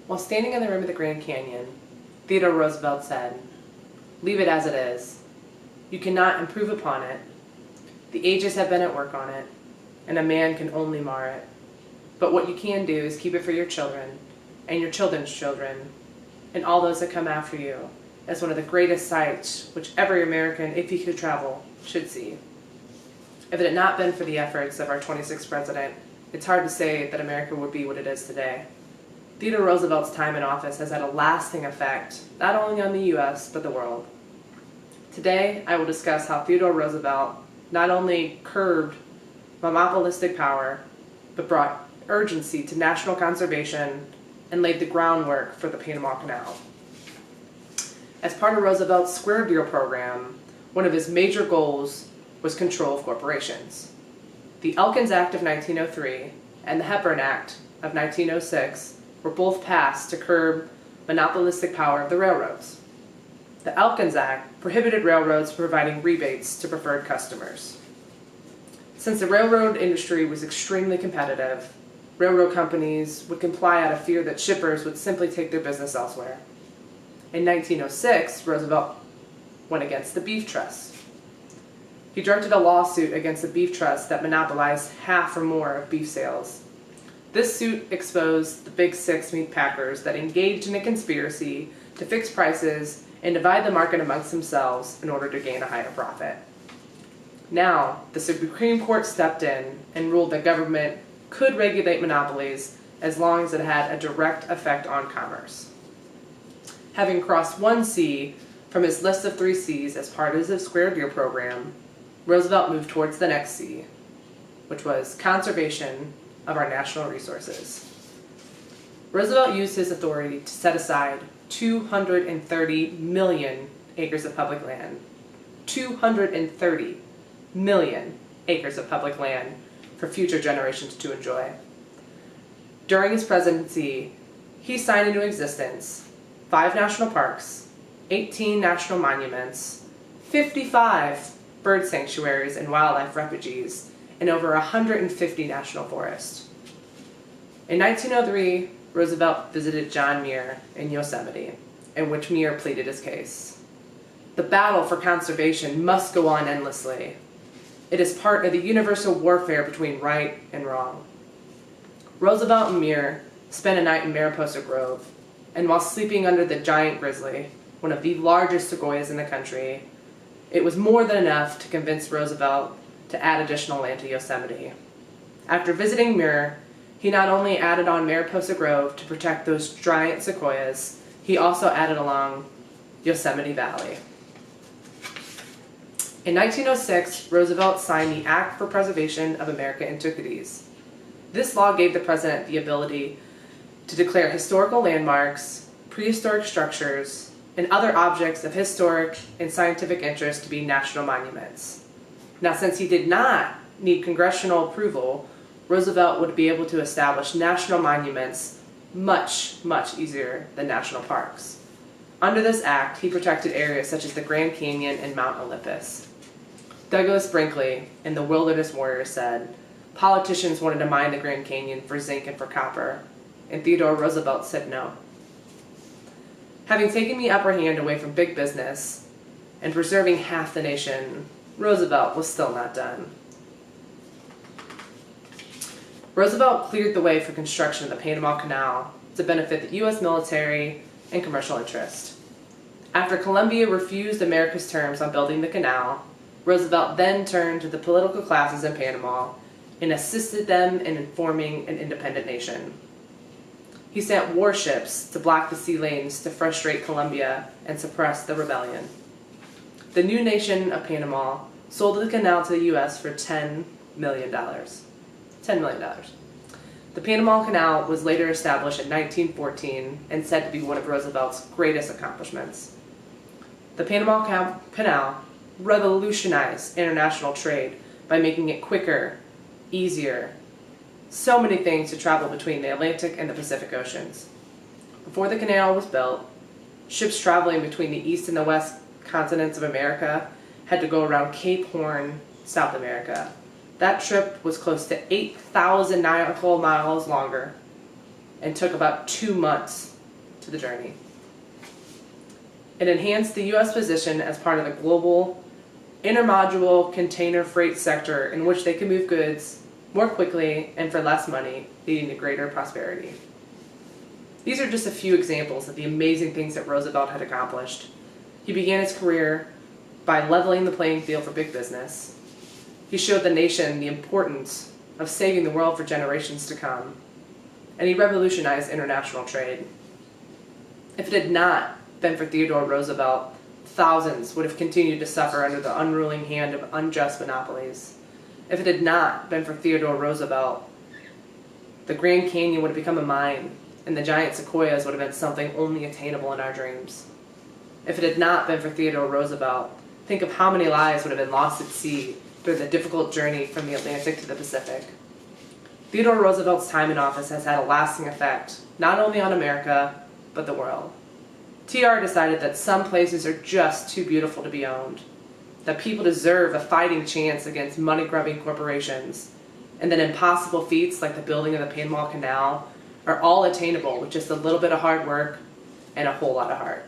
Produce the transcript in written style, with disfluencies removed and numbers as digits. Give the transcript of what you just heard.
While standing on the rim of the Grand Canyon, Theodore Roosevelt said, "Leave it as it is. You cannot improve upon it. The ages have been at work on it, and a man can only mar it. But what you can do is keep it for your children, and your children's children, and all those that come after you, as one of the greatest sights which every American, if he could travel, should see." If it had not been for the efforts of our 26th president, it's hard to say that America would be what it is today. Theodore Roosevelt's time in office has had a lasting effect, not only on the U.S., but the world. Today, I will discuss how Theodore Roosevelt not only curbed monopolistic power, but brought urgency to national conservation and laid the groundwork for the Panama Canal. As part of Roosevelt's Square Deal program, one of his major goals was control of corporations. The Elkins Act of 1903 and the Hepburn Act of 1906 were both passed to curb monopolistic power of the railroads. The Elkins Act prohibited railroads providing rebates to preferred customers. Since the railroad industry was extremely competitive, railroad companies would comply out of fear that shippers would simply take their business elsewhere. In 1906, Roosevelt went against the Beef Trust. He directed a lawsuit against the Beef Trust that monopolized half or more of beef sales. This suit exposed the Big Six meat packers that engaged in a conspiracy to fix prices and divide the market amongst themselves in order to gain a higher profit. Now, the Supreme Court stepped in and ruled that government could regulate monopolies as long as it had a direct effect on commerce. Having crossed one C from his list of 3 C's as part of his Square Deal program, Roosevelt moved towards the next C, which was conservation of our national resources. Roosevelt used his authority to set aside 230 million acres of public land. 230 million acres of public land for future generations to enjoy. During his presidency, he signed into existence 5 national parks, 18 national monuments, 55 bird sanctuaries and wildlife refuges, and over 150 national forests. In 1903, Roosevelt visited John Muir in Yosemite, in which Muir pleaded his case. The battle for conservation must go on endlessly. It is part of the universal warfare between right and wrong. Roosevelt and Muir spent a night in Mariposa Grove, and while sleeping under the giant grizzly, one of the largest sequoias in the country, it was more than enough to convince Roosevelt to add additional land to Yosemite. After visiting Muir, he not only added on Mariposa Grove to protect those giant sequoias, he also added along Yosemite Valley. In 1906, Roosevelt signed the Act for Preservation of American Antiquities. This law gave the president the ability to declare historical landmarks, prehistoric structures, and other objects of historic and scientific interest to be national monuments. Now, since he did not need congressional approval, Roosevelt would be able to establish national monuments much, much easier than national parks. Under this act, he protected areas such as the Grand Canyon and Mount Olympus. Douglas Brinkley in The Wilderness Warrior said, "Politicians wanted to mine the Grand Canyon for zinc and for copper, and Theodore Roosevelt said no." Having taken the upper hand away from big business and preserving half the nation, Roosevelt was still not done. Roosevelt cleared the way for construction of the Panama Canal to benefit the U.S. military and commercial interest. After Colombia refused America's terms on building the canal, Roosevelt then turned to the political classes in Panama and assisted them in forming an independent nation. He sent warships to block the sea lanes to frustrate Colombia and suppress the rebellion. The new nation of Panama sold the canal to the U.S. for $10 million. $10 million. The Panama Canal was later established in 1914 and said to be one of Roosevelt's greatest accomplishments. The Panama Canal revolutionized international trade by making it quicker, easier, so many things to travel between the Atlantic and the Pacific Oceans. Before the canal was built, ships traveling between the east and the west continents of America had to go around Cape Horn, South America. That trip was close to 8,000 nautical miles longer and took about 2 months to the journey. It enhanced the U.S. position as part of the global intermodule container freight sector in which they could move goods more quickly and for less money, leading to greater prosperity. These are just a few examples of the amazing things that Roosevelt had accomplished. He began his career by leveling the playing field for big business. He showed the nation the importance of saving the world for generations to come, and he revolutionized international trade. If it had not been for Theodore Roosevelt, thousands would have continued to suffer under the unruling hand of unjust monopolies. If it had not been for Theodore Roosevelt, the Grand Canyon would have become a mine, and the giant sequoias would have been something only attainable in our dreams. If it had not been for Theodore Roosevelt, think of how many lives would have been lost at sea through the difficult journey from the Atlantic to the Pacific. Theodore Roosevelt's time in office has had a lasting effect, not only on America, but the world. TR decided that some places are just too beautiful to be owned, that people deserve a fighting chance against money-grubbing corporations, and that impossible feats like the building of the Panama Canal are all attainable with just a little bit of hard work and a whole lot of heart.